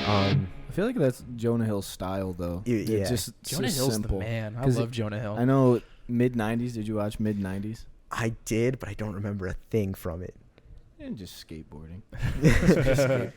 I feel like that's Jonah Hill's style, though. Yeah. Jonah Hill's simple. the man. I love Jonah Hill. I know mid-90s. Did you watch mid-90s? I did, but I don't remember a thing from it. And just skateboarding.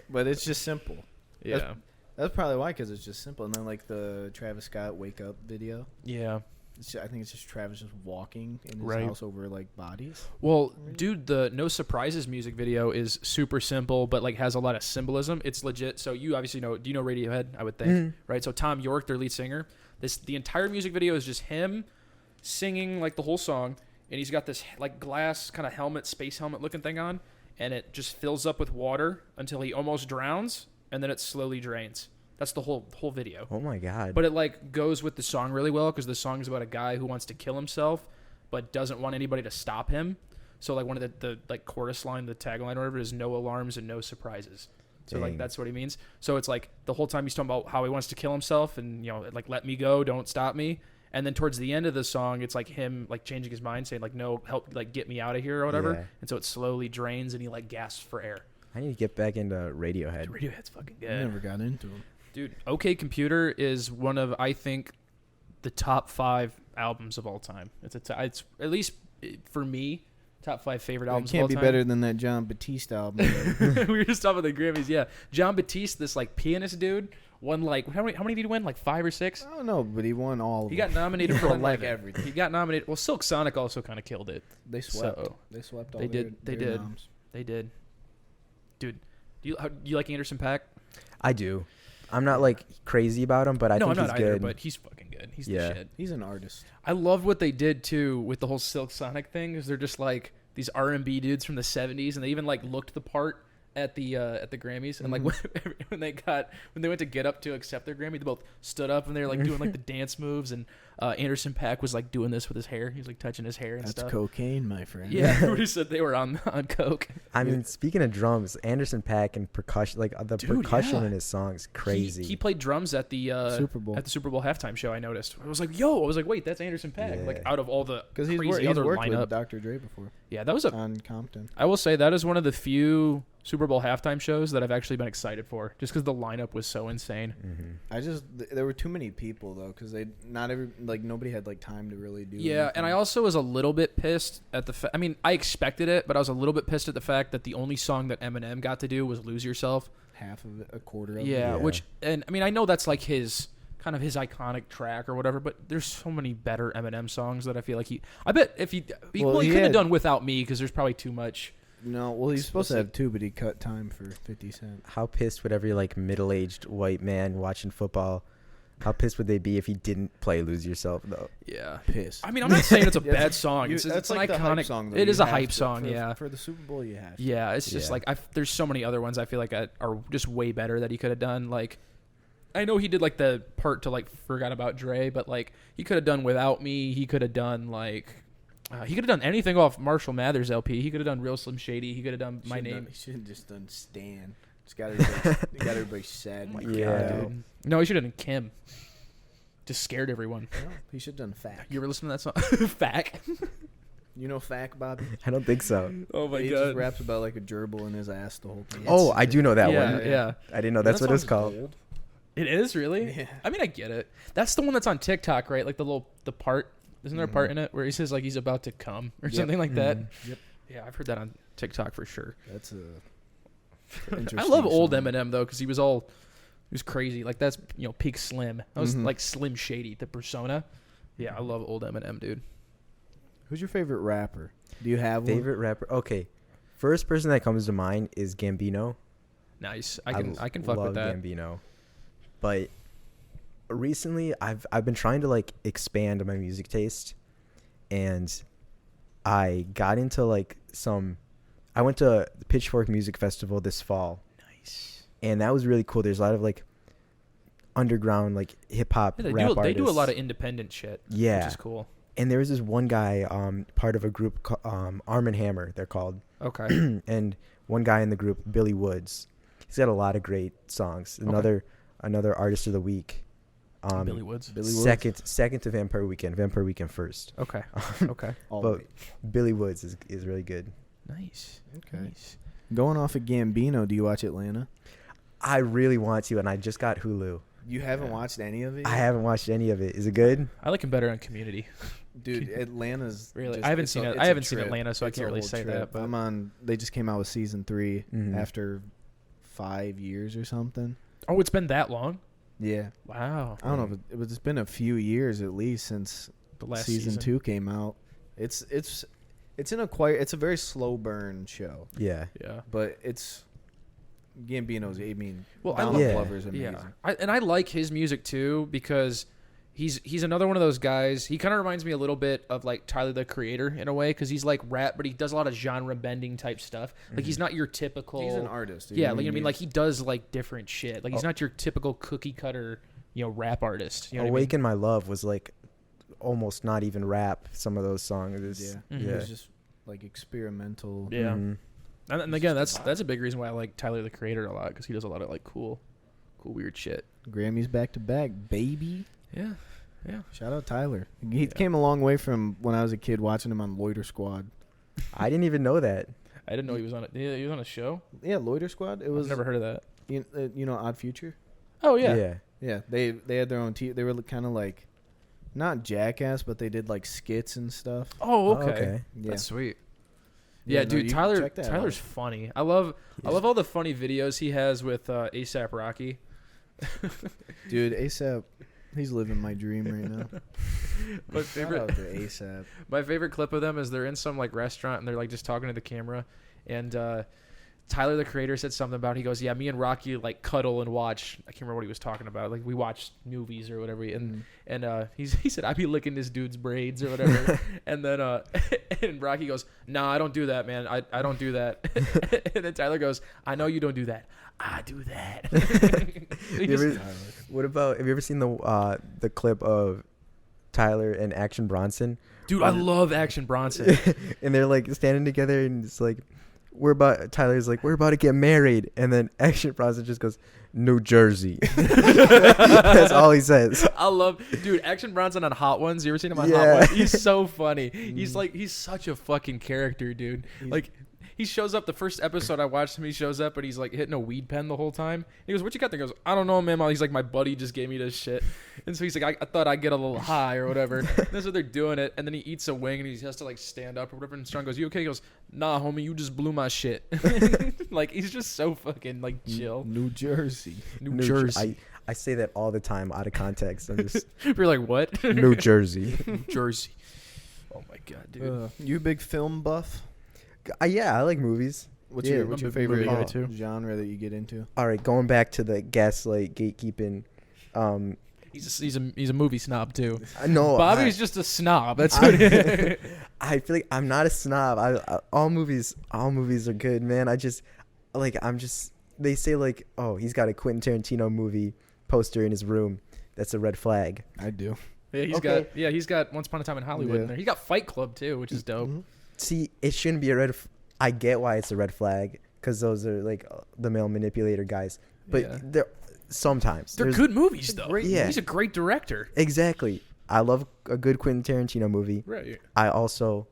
But it's just simple. Yeah. That's probably why, because it's just simple. And then, like, the Travis Scott Wake Up video. Yeah. I think it's just Travis just walking in his Right. house over, like, bodies. Well, dude, the No Surprises music video is super simple, but, like, has a lot of symbolism. It's legit. So you obviously know, do you know Radiohead? I would think, right? So Tom York, their lead singer, the entire music video is just him singing, like, the whole song. And he's got this, like, glass kind of helmet, space helmet looking thing on. And it just fills up with water until he almost drowns. And then it slowly drains. That's the whole video. Oh my god! But it like goes with the song really well because the song is about a guy who wants to kill himself, but doesn't want anybody to stop him. So like one of the like chorus line, the tagline or whatever is no alarms and no surprises. So like that's what he means. So it's like the whole time he's talking about how he wants to kill himself and like let me go, don't stop me. And then towards the end of the song, it's like him like changing his mind, saying like no, help, like get me out of here or whatever. Yeah. And so it slowly drains and he like gasps for air. I need to get back into Radiohead. Radiohead's fucking good. I never got into him. Dude, OK Computer is one of, I think, the top 5 albums of all time. It's it's at least for me, top 5 favorite albums of all time. It can't be better than that John Batiste album. We were just talking about the Grammys, yeah. John Batiste, this like pianist dude, won like how many did he win? Like 5 or 6? I don't know, but he won all of them. He got nominated for like 11. everything. He got nominated. Well, Silk Sonic also kind of killed it. They swept. So, they swept all they their, did. their They did. noms. They did. Dude, do you like Anderson .Paak? I do. I'm not like crazy about him, but I think I'm he's not either, good. but he's fucking good. He's the shit. He's an artist. I love what they did too with the whole Silk Sonic thing. Because they're just like these R&B dudes from the '70s, and they even like looked the part at the Grammys. And like when they went to get up to accept their Grammy, they both stood up and they were like doing like the dance moves. And Anderson .Paak was like doing this with his hair. He was like touching his hair and stuff. That's cocaine, my friend. Yeah, everybody said they were on coke. I mean, speaking of drums, Anderson .Paak and percussion, like the percussion in his songs, crazy. He played drums at the Super Bowl halftime show. I noticed. I was like, wait, that's Anderson .Paak. Yeah. Like out of all the because crazy he's other worked lineup. with Dr. Dre before. Yeah, that was on Compton. I will say that is one of the few Super Bowl halftime shows that I've actually been excited for, just because the lineup was so insane. Mm-hmm. There were too many people though, because nobody had like time to really do. Yeah, anything. and I also was a little bit pissed at I mean, I expected it, but I was a little bit pissed at the fact that the only song that Eminem got to do was "Lose Yourself." half of it, a quarter of it. Yeah, which, and I mean, I know that's like his kind of his iconic track or whatever, but there's so many better Eminem songs that I feel like I bet if he could have done Without Me, because there's probably too much. No, well, he's supposed to have 2, but he cut time for 50 Cent. How pissed would every like middle-aged white man watching football? How pissed would they be if he didn't play "Lose Yourself" though? Yeah, pissed. I mean, I'm not saying it's a bad song. It's an like iconic song. It is a hype song. Yeah, for the Super Bowl, you have to. Yeah, it's just like there's so many other ones I feel like are just way better that he could have done. Like, I know he did like the part to like Forgot About Dre, but like he could have done Without Me. He could have done like he could have done anything off Marshall Mathers LP. He could have done Real Slim Shady. He could have done My Name. He should have just done Stan. Just got everybody sad. Oh my God, dude. No, he should have done Kim. Just scared everyone. No, he should have done Fack. You ever listen to that song? Fack. You know Fack, Bobby? I don't think so. Oh my he god. just raps about like a gerbil in his ass the whole time. Oh, I do know that one. Yeah. I didn't know that's what it's called. Gold. It is really. Yeah. I mean, I get it. That's the one that's on TikTok, right? Like the part. Isn't there a part in it where he says like he's about to come or something like that? Yep. Yeah, I've heard that on TikTok for sure. That's I love old Eminem though, because he was crazy. Like that's peak Slim. That was like Slim Shady, the persona. Yeah, I love old Eminem, dude. Who's your favorite rapper? Do you have Favorite rapper? Okay, first person that comes to mind is Gambino. Nice. I can fuck with that. Gambino. But recently, I've been trying to like expand my music taste, and I got into like I went to the Pitchfork Music Festival this fall. Nice. And that was really cool. There's a lot of like underground like hip hop rap artists. They do a lot of independent shit. Yeah, which is cool. And there was this one guy, part of a group called Arm & Hammer, they're called. Okay. And one guy in the group, Billy Woods. He's got a lot of great songs. Another artist of the week. Billy Woods. Second to Vampire Weekend. Vampire Weekend first. Okay. Okay. But Billy Woods is really good. Nice. Okay. Nice. Going off of Gambino, do you watch Atlanta? I really want to, and I just got Hulu. You haven't watched any of it yet? I haven't watched any of it. Is it good? I like him better on Community. Dude, Atlanta's Really, just, I haven't it's seen a- it. it's I a haven't seen trip. Atlanta, so I It's can't a really whole say trip. that. But I'm on. They just came out with season 3 Mhm. after 5 years or something. oh, it's been that long. Yeah, Wow. I don't know. But it's been a few years at least since The last season 2 came out. It's in a it's a very slow burn show, Yeah. Yeah. but it's Gambino's. I mean, Well, I Donald love- Yeah. Glover's amazing. Yeah, I like his music too because he's another one of those guys. He kind of reminds me a little bit of like Tyler the Creator in a way because he's like rap, but he does a lot of genre bending type stuff. Like he's not your typical. He's an artist. Yeah, like I mean, like he does like different shit. Like he's not your typical cookie cutter, rap artist. You know what I mean? Awaken My Love was like almost not even rap. Some of those songs. Yeah, Mhm. Yeah. it was just like experimental. Yeah. Mhm. And again, that's a big reason why I like Tyler the Creator a lot because he does a lot of like cool weird shit. Grammys back to back, baby. Yeah, yeah. Shout out Tyler. He came a long way from when I was a kid watching him on Loiter Squad. I didn't even know that. I didn't know he was on it. He was on a show. Yeah, Loiter Squad. It was. I've never heard of that. You know Odd Future. Oh yeah. Yeah, they had their own They were kind of like, not Jackass, but they did like skits and stuff. Oh Oh, okay. Yeah, That's sweet. Yeah, no, dude, you Tyler. check that Tyler's out. funny. I love all the funny videos he has with ASAP Rocky. Dude, ASAP, he's living my dream right now. My Shout out favorite, to ASAP. my favorite clip of them is they're in some like restaurant and they're like just talking to the camera, and Tyler the Creator said something about. He goes, "Yeah, me and Rocky like cuddle and watch." I can't remember what he was talking about. Like we watch movies or whatever. And he said, "I be licking this dude's braids or whatever." And then and Rocky goes, "Nah, I don't do that, man. I don't do that." And then Tyler goes, "I know you don't do that. I do that." He You just- ever- what about? Have you ever seen the clip of Tyler and Action Bronson? Dude, I love Action Bronson. And they're like standing together, and it's like, Tyler's like, we're about to get married, and then Action Bronson just goes, New Jersey. That's all he says. I love, dude, Action Bronson on Hot Ones. You ever seen him on Yeah. Hot Ones? He's so funny. He's such a fucking character, dude. Like, he shows up, the first episode I watched him, he shows up, and he's like hitting a weed pen the whole time. He goes, "What you got there?" He goes, "I don't know, man." He's like, "My buddy just gave me this shit." And so he's like, I thought I'd get a little high or whatever. And that's what they're doing it. And then he eats a wing and he has to like stand up or whatever. And Sean goes, "You okay?" He goes, "Nah, homie, you just blew my shit." Like, he's just so fucking like chill. New Jersey. New Jersey. I say that all the time out of context. I'm just You're like, what? New Jersey. New Jersey. Oh my god, dude. You a big film buff? Yeah, I like movies. What's Yeah, your I'm a big favorite movie guy, too. genre that you get into? All right, going back to the gaslight gatekeeping. He's a movie snob too. No, Bobby's just a snob. That's what. I feel like I'm not a snob. All movies are good, man. They say like, oh, he's got a Quentin Tarantino movie poster in his room. That's a red flag. I do. Yeah, he's got Once Upon a Time in Hollywood in Yeah. there. He got Fight Club too, which is dope. Mhm. See, it shouldn't be a red. I get why it's a red flag because those are like the male manipulator guys. But Yeah. they're sometimes They're there's- good movies though. Yeah. He's a great director. Exactly. I love a good Quentin Tarantino movie. Right. I also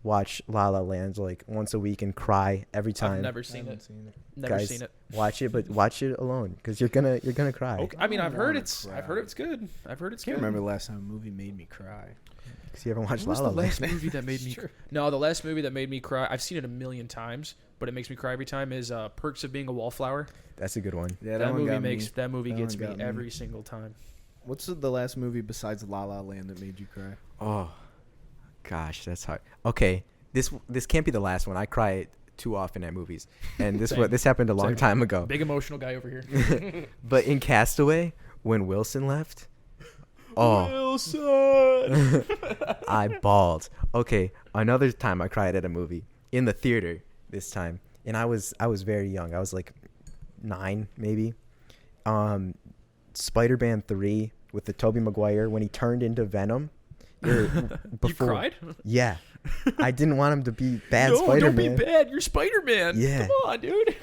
watch La La Land like once a week and cry every time. I've never seen it. Seen it. Never Guys, seen it. Watch it, but watch it alone because you're gonna cry. Okay. I mean, I've heard wanna it's cry. good. I've heard it's I can't good. remember the last time a movie made me cry. Because you haven't watched What was La La the Land. last movie that made me? No, the last movie that made me cry. I've seen it a million times, but it makes me cry every time. Is Perks of Being a Wallflower. That's a good one. Yeah, That one movie got me. makes that movie That gets one me got me. every single time. What's the last movie besides La La Land that made you cry? Oh, gosh, that's hard. Okay, this can't be the last one. I cry too often at movies, and Same. this happened a long Same. time ago. Big emotional guy over here. But in Castaway, when Wilson left, oh, Wilson. I bawled. Okay, another time I cried at a movie in the theater this time, and I was very young. I was like 9 maybe. Spider-Man 3 with the Tobey Maguire when he turned into Venom. You cried? Yeah. I didn't want him to be bad No, Spider-Man. don't be bad. You're Spider-Man. Yeah. Come on, dude.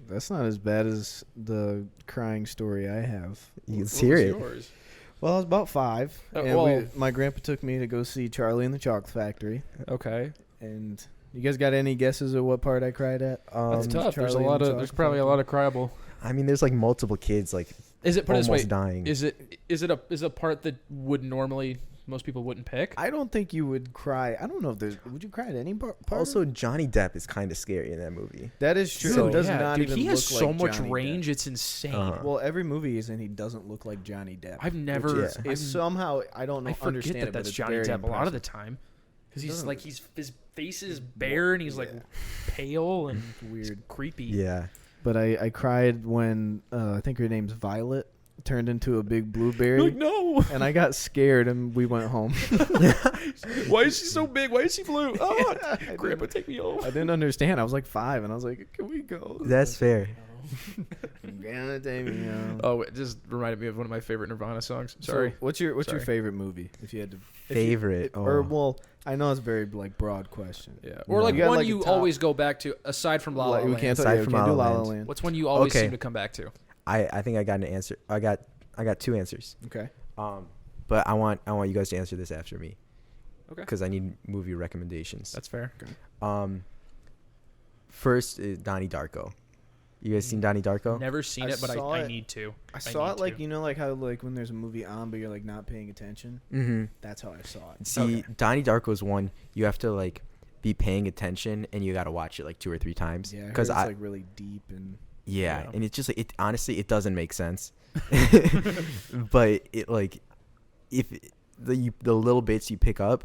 That's not as bad as the crying story I have. Let's What hear was it. yours? Well, I was about 5, Oh, and well- my grandpa took me to go see Charlie and the Chocolate Factory, Okay. and You guys got any guesses of what part I cried at? That's tough. There's Charlie and the there's Chocolate probably a Factory. lot of criable. I mean, there's like multiple kids like Is it put it this almost way? dying. Is it a part that would normally most people wouldn't pick? I don't think you would cry. I don't know if there's. Would you cry at any part? Also, Johnny Depp is kind of scary in that movie. that is true. So- It does yeah, not dude, even he has look so like much Johnny range. Depp. It's insane. Uh-huh. Well, every movie he's in, he doesn't look like Johnny Depp. I've never. Which, yeah. It's somehow I don't know. I forget understand that it, that's but it's Johnny very Depp a lot of the impressive. time because he's Doesn't- like his face is bare and he's like pale and Weird. creepy. Yeah. But I cried when I think her name's Violet turned into a big blueberry. You're like, no. And I got scared and we went home. Why is she so big? Why is she blue? Oh, I Grandpa, take me home. I didn't understand. I was like 5 and I was like, can we go? That's fair. Grandma, take me home. Oh, it just reminded me of one of my favorite Nirvana songs. Sorry. So what's your Sorry. favorite movie if you had to Favorite. Or Oh. well, I know it's a very like broad question. Yeah. Or No. like You got, one like, a you top- always go back to aside from La La Like, we Land. can't, Aside we from can't do La La La La Land. Land. What's one you always Okay. seem to come back to? I think I got an answer. I got 2 answers. Okay. But I want you guys to answer this after me. Okay. Because I need movie recommendations. That's fair. First is Donnie Darko. You guys seen Donnie Darko? Never seen I it, but saw I it. need to. I saw need it like to. you know like how like when there's a movie on but you're like not paying attention. Mm-hmm. That's how I saw it. See, Okay. Donnie Darko is one you have to like be paying attention and you got to watch it like 2 or 3 times. Yeah, Because it's like really deep and yeah, Yeah. and it's just like it honestly it doesn't make sense. But it like if the little bits you pick up,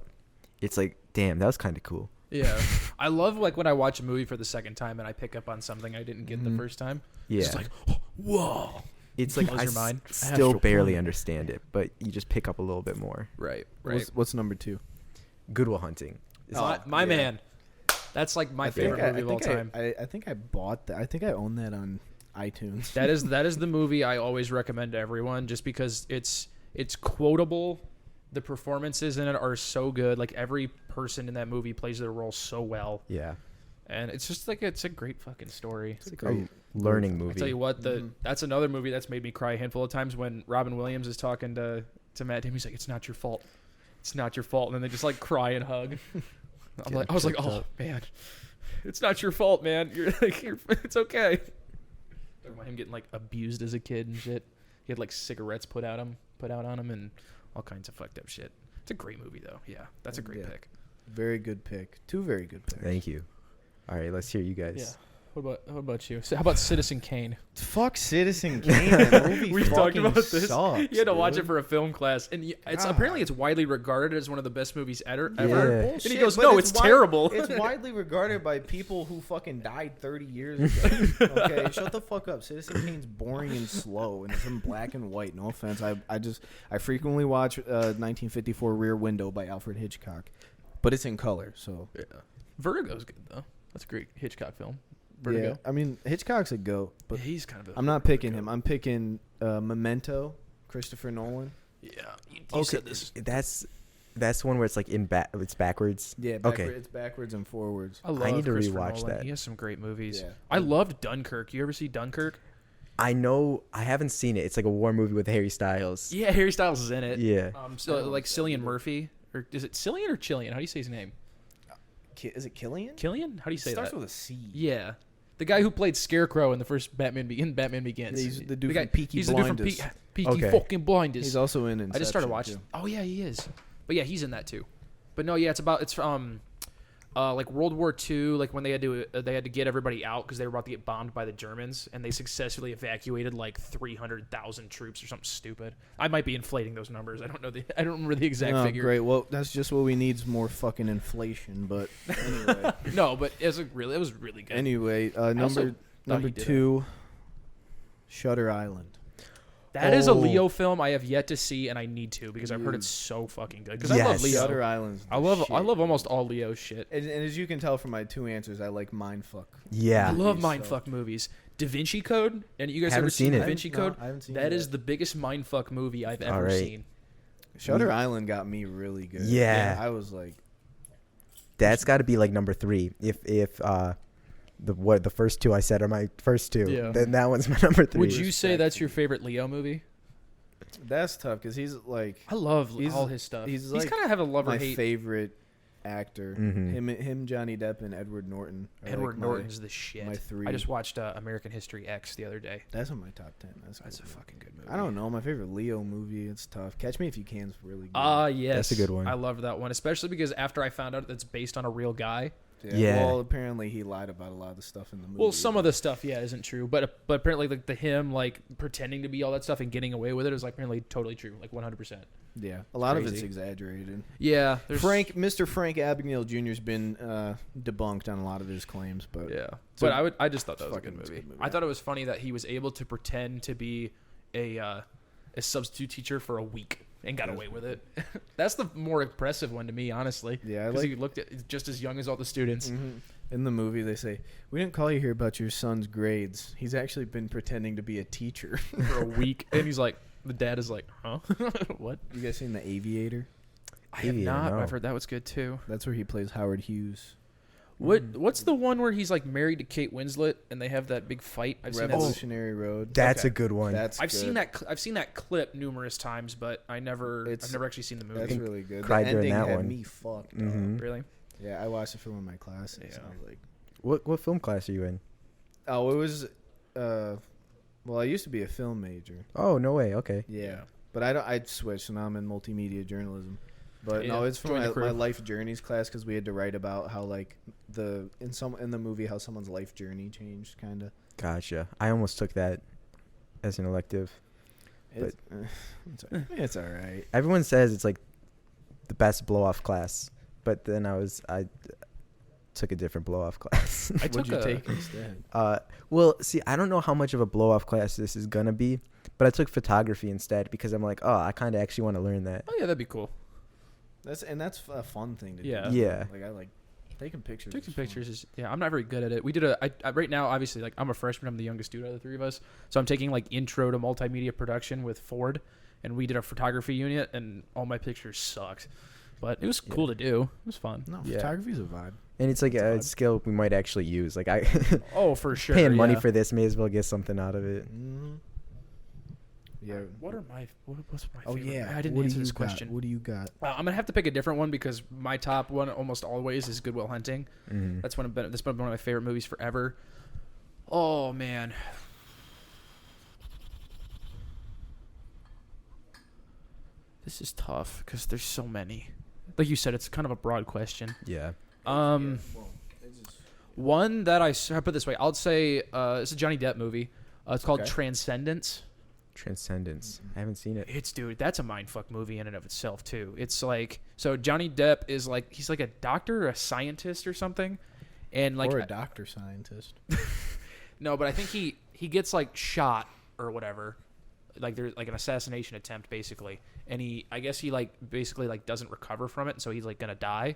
it's like damn, that was kind of cool. Yeah. I love like when I watch a movie for the second time and I pick up on something I didn't get the Mhm. first time. Yeah. It's just like, whoa. It's like blows I your mind. still Astral barely Planet. understand it, but you just pick up a little bit more. Right. what's number 2? Good Will Hunting. Oh, my yeah. man. That's like my favorite movie of all time. I think I bought that. I think I own that on iTunes. That is the movie I always recommend to everyone just because it's quotable. The performances in it are so good. Like every person in that movie plays their role so well. Yeah. And it's just like it's a great fucking story. It's a A great learning movie. I tell you what, Mhm. that's another movie that's made me cry a handful of times when Robin Williams is talking to Matt Damon. He's like, "It's not your fault. It's not your fault," and then they just like cry and hug. I was like, "Oh man, it's not your fault, man. It's okay." Talking about him getting like abused as a kid and shit. He had like cigarettes put out on him, and all kinds of fucked up shit. It's a great movie though. Yeah, that's a great Yeah. pick. Very good pick. 2 very good picks. Thank you. All right, let's hear you guys. Yeah. What about you? So how about Citizen Kane? Fuck Citizen Kane. That movie We've talked fucking about this. sucks, You had to watch dude. it for a film class, and it's God. apparently it's widely regarded as one of the best movies ever. Yeah. And he goes, Bullshit, "No, but it's terrible." It's widely regarded by people who fucking died 30 years ago. Okay, shut the fuck up. Citizen Kane's boring and slow, and it's in black and white. No offense. I frequently watch 1954 Rear Window by Alfred Hitchcock, but it's in color. So Yeah. Vertigo's good though. That's a great Hitchcock film. Vertigo. yeah, I mean Hitchcock's a goat, but Yeah, he's kind of. I'm not picking him. I'm picking Memento, Christopher Nolan. Yeah. You Okay, said this. that's one where it's like it's backwards. Yeah, Okay. it's backwards and forwards. I love need to Christopher rewatch Nolan. that. He has some great movies. Yeah. I loved Dunkirk. You ever see Dunkirk? I know I haven't seen it. It's like a war movie with Harry Styles. Yeah, Harry Styles is in it. Yeah. So like Cillian Murphy, or is it Cillian or Chillian? How do you say his name? Is it Killian? Killian? How do you say Starts that? with a C. Yeah, the guy who played Scarecrow in the first Batman Begins. He's the dude guy, from Peaky he's the dude from Blinders. Peaky Okay. fucking Blinders. He's also in Inception. I just started watching. too. Oh yeah, he is. But yeah, he's in that too. But no, yeah, it's from like World War II, like when they had to get everybody out because they were about to get bombed by the Germans, and they successfully evacuated like 300,000 troops or something stupid. I might be inflating those numbers. I don't remember the exact Oh, figure. great. Well, that's just what we need is more fucking inflation. But anyway, No, but it was really good. anyway, also number thought he did 2, Shutter Island. That is a Oh. Leo film I have yet to see, and I need to because I've heard it's so fucking good. Because I love Yes. Leo. Shutter Island's the I love shit. almost all Leo shit. And as you can tell from my 2 answers, I like mindfuck. Yeah. I love So- mindfuck movies. Da Vinci Code, and you guys Haven't ever seen seen it. Da Vinci Code? I haven't seen That it is yet. the biggest mindfuck movie I've ever All right. seen. Shutter Island got me really good. Yeah. I was like, That's got to be like number 3. If the first 2 I said are my first 2, Yeah. then that one's my number 3. Would you say that's your favorite Leo movie? that's tough because he's like I love He's- all his stuff. he's He's like kind of have a love or my hate. favorite actor. Mhm. Him, Johnny Depp, and Edward Norton. Are Edward like Norton's the shit. my three. I just watched American History X the other day. That's on my top 10. That's a good. fucking good movie. I don't know. My favorite Leo movie. It's tough. Catch Me If You Can is really good. Yes. That's a good one. I love that one, especially because after I found out that's based on a real guy. Yeah. Well, apparently he lied about a lot of the stuff in the movie. Well, some of the stuff, isn't true, but apparently, like him like pretending to be all that stuff and getting away with it is like apparently totally true, like 100%. Yeah, a lot of it's Crazy. exaggerated. Yeah, Mr. Frank Abagnale Jr.'s been debunked on a lot of his claims, but but I just thought that was a fucking good movie. good movie. I thought it was funny that he was able to pretend to be a substitute teacher for a week and got away with it. That's the more impressive one to me, honestly. Yeah, because he looked at just as young as all the students. Mm-hmm. In the movie, they say, "We didn't call you here about your son's grades. He's actually been pretending to be a teacher For a week," and he's like, the dad is like, "Huh? What?" You guys seen The Aviator? I have Aviator, not. no. I've heard that was good too. That's where he plays Howard Hughes. What's the one where he's like married to Kate Winslet and they have that big fight? I've seen that. Revolutionary Road. That's Okay. a good one. That's I've good. seen that. I've seen that clip numerous times, but I've never actually seen the movie. That's really good. cried the during ending that had one. me fucked up. Mhm. Really? Yeah, I watched the film in my class. Yeah. So I was like, What film class are you in? oh, it was. Well, I used to be a film major. Oh, no way. Okay. Yeah, but I switched, so now I'm in multimedia journalism. But Yeah, no, it's from join the my crew. life journeys class because we had to write about how like in the movie how someone's life journey changed, kind of. Gotcha. I almost took that as an elective. It's all right. Everyone says it's like the best blow off class, but then I took a different blow off class. I What'd took you a- take instead? Well, see, I don't know how much of a blow off class this is gonna be, but I took photography instead because I'm like, I kind of actually want to learn that. Oh yeah, that'd be cool. That's a fun thing to Yeah. do. Yeah. Like I like taking pictures. Taking is fun. pictures is I'm not very good at it. We did I right now obviously like I'm a freshman. I'm the youngest dude out of the three of us, so I'm taking like intro to multimedia production with Ford, and we did a photography unit, and all my pictures sucked, but it was cool to do. It was fun. No, Yeah. photography's a vibe. And it's like It's a odd. skill we might actually use. Like I Oh, for sure. paying money yeah. for this, may as well get something out of it. Mm-hmm. Yeah. What's my Oh favorite? yeah. I didn't What do answer you this got? question. What do you got? I'm gonna have to pick a different one because my top one almost always is Good Will Hunting. Mhm. That's been one of my favorite movies forever. Oh man. This is tough because there's so many. Like you said, it's kind of a broad question. Yeah. One that I put it this way, I'll say it's a Johnny Depp movie. It's called Okay. Transcendence. Transcendence. I haven't seen it. Dude, that's a mindfuck movie in and of itself too. It's like, so Johnny Depp is like, he's like a doctor or a scientist or something, and like or a doctor scientist. no, but I think he gets like shot or whatever, like there's like an assassination attempt basically, and I guess he like basically like doesn't recover from it, and so he's like gonna die.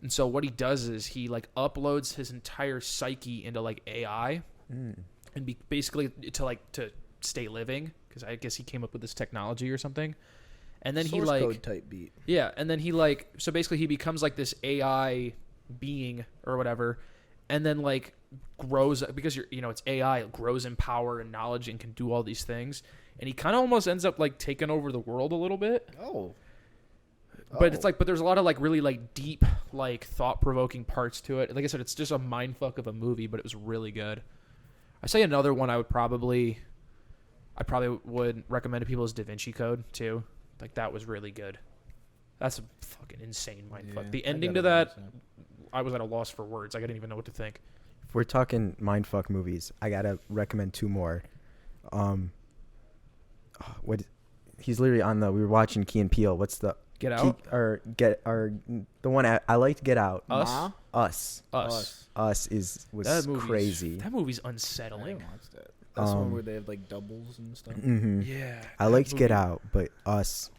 And so what he does is he like uploads his entire psyche into like AI, and basically to stay living, because I guess he came up with this technology or something. And then he Source like code type beat. yeah, and then he like, so basically he becomes like this AI being or whatever, and then like grows because it's AI, it grows in power and knowledge and can do all these things, and he kind of almost ends up like taking over the world a little bit. But it's like, but there's a lot of like really like deep, like thought provoking parts to it. Like I said, it's just a mindfuck of a movie, but it was really good. I say another one I probably would recommend to people is Da Vinci Code too. Like that was really good. That's a fucking insane mindfuck. Yeah, The I ending gotta to that, watch I was at a loss for words. I didn't even know what to think. If we're talking mindfuck movies, I gotta recommend two more. What? He's literally on the. We were watching Key and Peele. What's the? Get Out. The one I liked. Get Out. Us. Ma? Us. Us. Was That movie's crazy. That movie's I unsettling. didn't watch that. That's the one where they have like doubles and stuff. Mm-hmm. Yeah. I that liked Get movie- Out, but Us.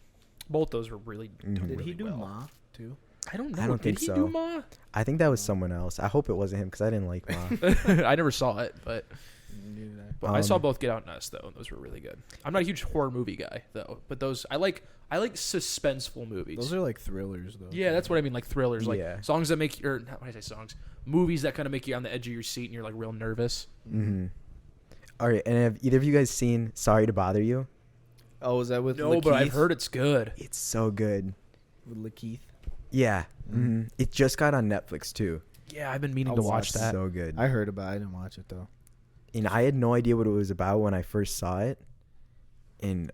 Both those were really. Mhm. done Did really he do well. Ma too? I don't know. I don't think Did he so. do Ma? I think that was someone else. I hope it wasn't him because I didn't like Ma. I never saw it, but Knew that. I saw Um, both Get Out and Us though, and those were really good. I'm not a huge horror movie guy though, but those I like suspenseful movies. Those are like thrillers though. Yeah, that's what I mean, like thrillers, like Yeah. songs that make you, or not when I say songs, movies that kind of make you on the edge of your seat and you're like real nervous. Mm-hmm. All right, and have either of you guys seen Sorry to Bother You? Oh, is that with No, but I've Lakeith? heard it's good. It's so good. With Lakeith. Yeah, It just got on Netflix too. Yeah, I've been meaning I'll to watch watch that. So good. I heard about it. I didn't watch it though. And I had no idea what it was about when I first saw it. And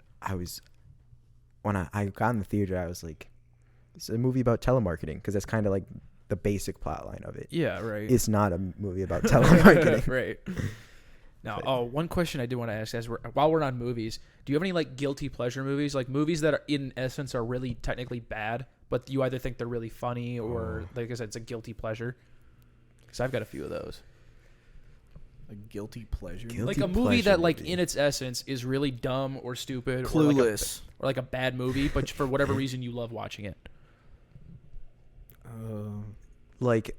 when I got in the theater, I was like, it's a movie about telemarketing, because that's kind of like the basic plot line of it. Yeah, right. It's not a movie about telemarketing. Right. Now, one question I do want to ask, while we're on movies, do you have any like guilty pleasure movies, like movies that are in essence are really technically bad, but you either think they're really funny or, like I said, it's a guilty pleasure? Because I've got a few of those. A guilty pleasure. Like a movie that, like, in its essence, is really dumb or stupid, Clueless, or like a bad movie, but for whatever reason you love watching it. Like,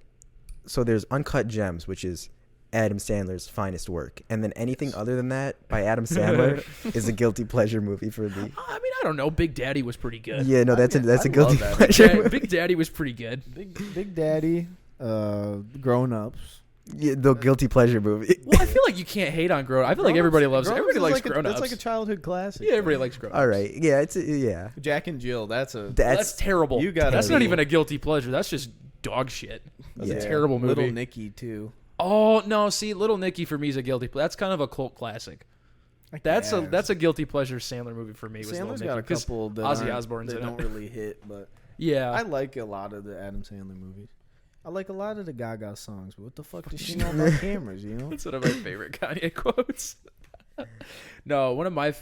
so there's Uncut Gems, which is Adam Sandler's finest work, and then anything other than that by Adam Sandler is a guilty pleasure movie for me. I mean, I don't know. Big Daddy was pretty good. Yeah, no, that's a guilty that. pleasure. movie. Big Daddy was pretty good. Big Daddy, Grown Ups. Yeah, the guilty pleasure movie. Well, I feel like you can't hate on Grown Ups. I feel like everybody loves it. Everybody likes Grown Ups. It's like a childhood classic. Yeah, everybody likes Grown Ups. All right, yeah, yeah. Jack and Jill. That's terrible. That's not even a guilty pleasure. That's just dog shit. That's a terrible movie. Little Nicky too. Oh no! See, Little Nicky for me is a guilty. That's kind of a cult classic. That's a guilty pleasure Sandler movie for me. Was Sandler's Little got a Nicky, couple that Ozzy Osbourne's in don't it. really hit, but Yeah, I like a lot of the Adam Sandler movies. I like a lot of the Gaga songs, but what the fuck does she know about cameras? You know, that's one of my favorite Kanye quotes. No, one of my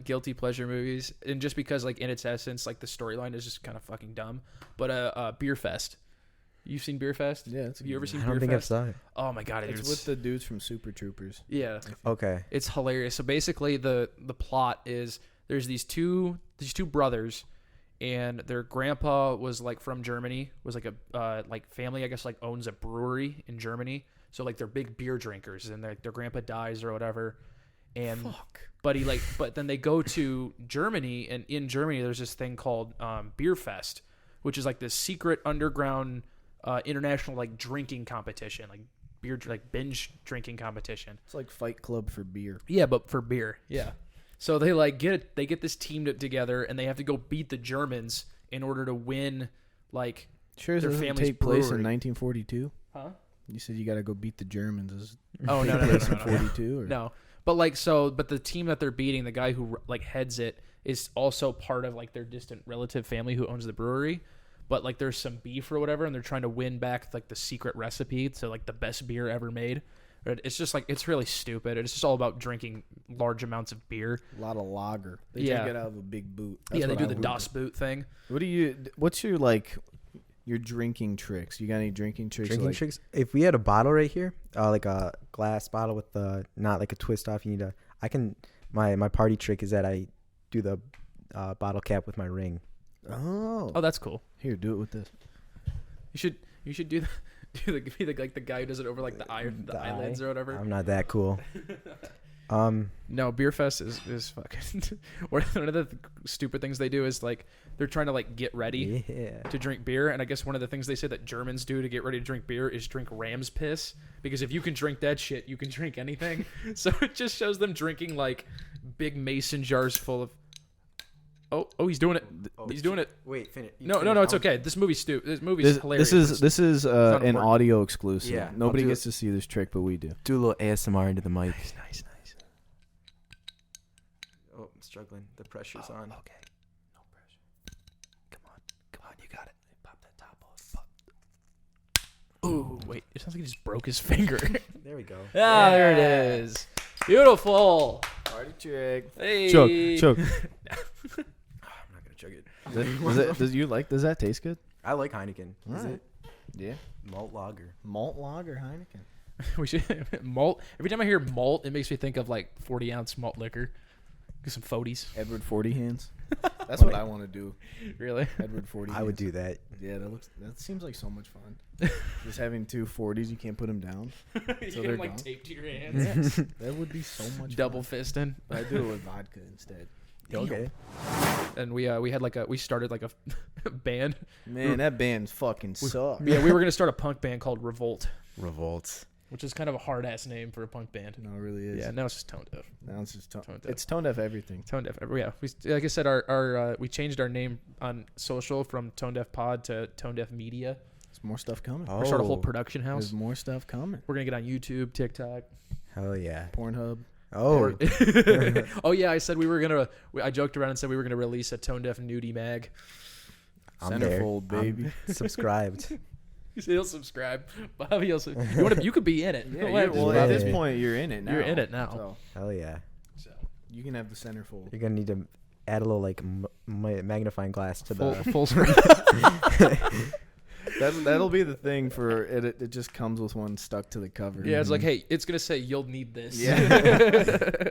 guilty pleasure movies, and just because, like, in its essence, like, the storyline is just kind of fucking dumb. But Beer Fest. You've seen Beer Fest? Yeah. Have you ever seen I Beer don't think Fest? I've saw it. Oh my god, it's with the dudes from Super Troopers. Yeah. Okay. It's hilarious. So basically, the plot is there's these two brothers, and their grandpa was like from Germany, was like a like family, I guess, like owns a brewery in Germany. So like they're big beer drinkers, and their grandpa dies or whatever. And but then they go to Germany, and in Germany there's this thing called Beer Fest, which is like this secret underground international like drinking competition, like beer, like binge drinking competition. It's like Fight Club for beer. Yeah, but for beer. Yeah. So they get this team together, and they have to go beat the Germans in order to win, like, Sure, their does it family's take place in brewery. 1942? Huh? You said you got to go beat the Germans. Does it Oh, no, take no, place in 42? Or? No. But but the team that they're beating, the guy who like heads it, is also part of like their distant relative family who owns the brewery. But like there's some beef or whatever, and they're trying to win back like the secret recipe to like the best beer ever made. It's just like, it's really stupid. It's just all about drinking large amounts of beer. A lot of lager. They Yeah. drink it out of a big boot. They do the would Das Boot thing. What's your like your drinking tricks? You got any drinking tricks? Drinking like, tricks. If we had a bottle right here, like a glass bottle with not like a twist off, my party trick is that I do the bottle cap with my ring. Oh, Oh, that's cool. here, do it with this. You should be the guy who does it over like the eyelids or whatever. I'm not that cool. No, Beer Fest is fucking. One of the stupid things they do is like they're trying to like get ready to drink beer, and I guess one of the things they say that Germans do to get ready to drink beer is drink ram's piss, because if you can drink that shit, you can drink anything. So it just shows them drinking like big mason jars full of. Oh, he's doing it. He's doing it. Wait, finish. No, it's okay. This movie's stupid. This movie's hilarious. This is an important. audio exclusive. Yeah, Nobody I'll do gets to see this trick, but we do. Do a little ASMR into the mic. Nice. Oh, I'm struggling. The pressure's on. Okay. No pressure. Come on, you got it. Pop that top off. Ooh, wait. It sounds like he just broke his finger. There we go. There it is. Beautiful. Party trick. Hey. Choke. I'm not gonna chug it. Does that taste good? I like Heineken. Is Alright. it Yeah. malt lager? Malt lager Heineken. We should malt. Every time I hear malt, it makes me think of like 40-ounce malt liquor. Get some 40s. Edward 40 hands. That's what I want to do. Really? Edward 40. I would do that. Yeah, that seems like so much fun. Just having two 40s, you can't put them down. You So get they're them like gone. taped to your hands. Yes, that would be so much Double fun. fisting. But I do it with vodka instead. Okay. And we started like a band. Man, that band's fucking sucks. Yeah, we were gonna start a punk band called Revolt. Revolts. which is kind of a hard ass name for a punk band. No, it really is. Yeah, now it's just Tone Deaf. Now it's just tone Tone Deaf. It's tone deaf everything. Tone Deaf. Yeah, like I said, our we changed our name on social from Tone Deaf Pod to Tone Deaf Media. There's more stuff coming. We're starting a whole production house. There's more stuff coming. We're gonna get on YouTube, TikTok. Hell yeah. Pornhub. Oh. Oh yeah, I said we were gonna. I joked around and said we were gonna release a Tone Deaf nudie mag. I'm there. Centerfold, baby. I'm subscribed. He'll subscribe. Bobby, you could be in it. Yeah, Well, at this point, you're in it now. You're in it now. So Hell yeah. you can have the centerfold. You're gonna need to add a little like magnifying glass to the Full screen. That'll be the thing for it. It just comes with one stuck to the cover. Yeah, it's like, hey, it's gonna say you'll need this. Yeah.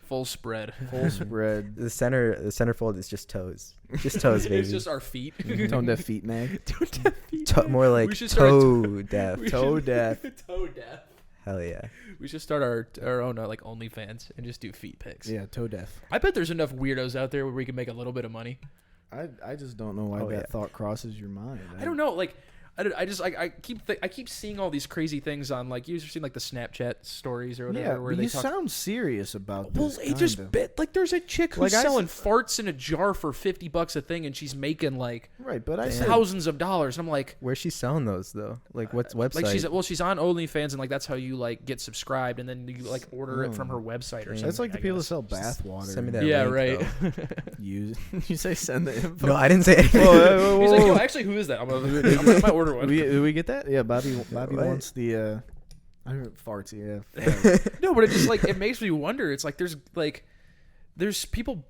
Full spread. Full spread. the centerfold is just toes. Just toes, baby. It's just our feet. Tone deaf feet mag. Tone Deaf feet. More like We should start toe deaf. Toe deaf. Toe deaf. Hell yeah. We should start our own like OnlyFans and just do feet pics. Yeah, toe deaf. I bet there's enough weirdos out there where we can make a little bit of money. I just don't know why that thought crosses your mind. I don't know, like. I keep seeing all these crazy things on, like, you've seen like the Snapchat stories or whatever. Yeah, where but they you talk. sound serious about Well, this. it just bit like there's a chick who's Like, selling farts in a jar for $50 a thing, and she's making like right, but I said thousands of dollars. And I'm like, Where's she selling those though? Like what's website? like she's on OnlyFans, and like that's how you like get subscribed, and then you like order it from her website or something. that's like the I people that guess. sell bath water. Send me that Yeah, link, right. though. You say send the info. No, I didn't say anything. He's like, yo, actually, who is that? I might order one. Do we get that? Yeah, Bobby What? wants the I heard farts. Yeah. No, but it just like it makes me wonder. It's like there's people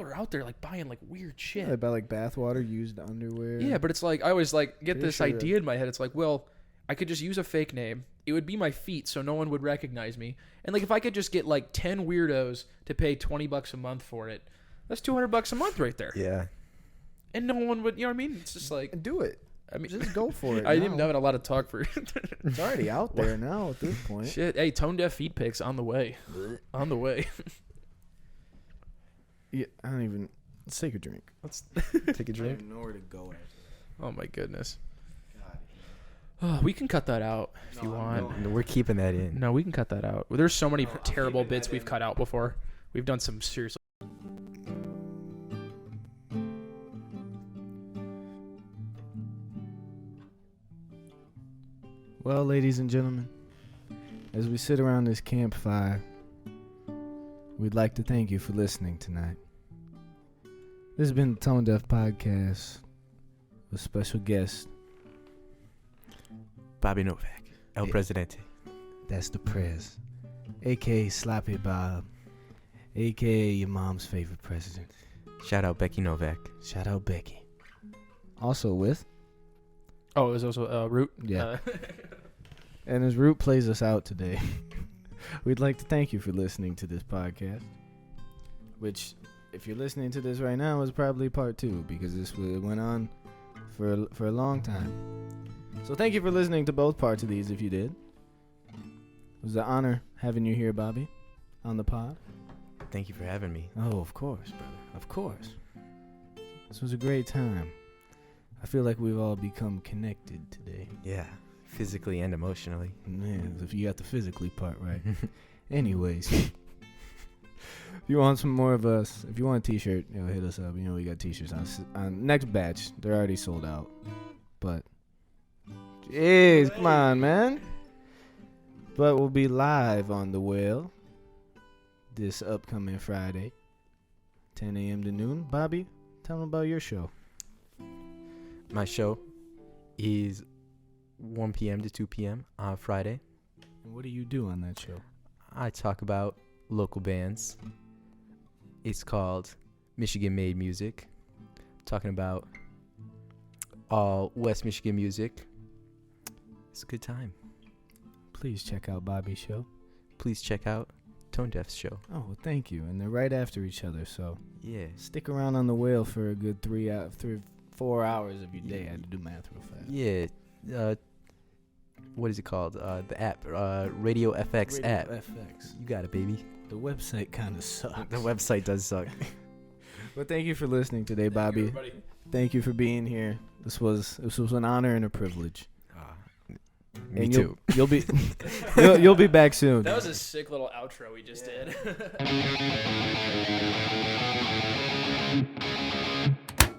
are out there like buying like weird shit. Yeah, about like bath water, used underwear. Yeah, but it's like I always like get Pretty this sure idea in my head. It's like, well, I could just use a fake name. It would be my feet, so no one would recognize me. And like if I could just get like 10 weirdos to pay $20 a month for it, that's $200 a month right there. Yeah. And no one would, you know what I mean? It's just like, do it. I mean, Just go for it. I now. didn't have a lot of talk for It's already out there now at this point. shit. Hey, tone deaf feet pics on the way. On the way. Yeah, I don't even. Let's take a drink. Let's take a drink. I don't know where to go after. Oh my goodness. God. Oh, we can cut that out if you want. No, we're keeping that in. No, we can cut that out. There's so many No, I'm terrible keeping bits that we've in. cut out before. We've done some seriously. Well, ladies and gentlemen, as we sit around this campfire, we'd like to thank you for listening tonight. This has been the Tone Deaf Podcast with special guest. Bobby Novak, El Yeah. Presidente. That's the Prez, a.k.a. Sloppy Bob, a.k.a. your mom's favorite president. Shout out Becky Novak. Shout out Becky. Also with, Oh, it was also Root. Yeah. and as Root plays us out today, we'd like to thank you for listening to this podcast, which, if you're listening to this right now, is probably part 2 because this went on for a long time. So thank you for listening to both parts of these if you did. It was an honor having you here, Bobby, on the pod. Thank you for having me. Oh, of course, brother. Of course. This was a great time. I feel like we've all become connected today. Yeah, physically and emotionally. Man, if you got the physically part right. Anyways, if you want some more of us, if you want a t-shirt, hit us up. We got t-shirts on next batch. They're already sold out. But, jeez, come on, man. But we'll be live on The Whale this upcoming Friday, 10 a.m. to noon. Bobby, tell them about your show. My show is 1 p.m. to 2 p.m. on Friday. And what do you do on that show? I talk about local bands. It's called Michigan Made Music. Talking about all West Michigan music. It's a good time. Please check out Bobby's show. Please check out Tone Deaf's show. Oh, well, thank you. And they're right after each other, so Yeah. stick around on The Whale for a good 4 hours of your day. I had to do math real fast. Yeah. What is it called? The app. Radio FX Radio app. FX. You got it, baby. The website kind of sucks. The website does suck. But thank you for listening today, Bobby. Thank you for being here. This was an honor and a privilege. Me and too. You'll be you'll be back soon. That was a sick little outro we just did.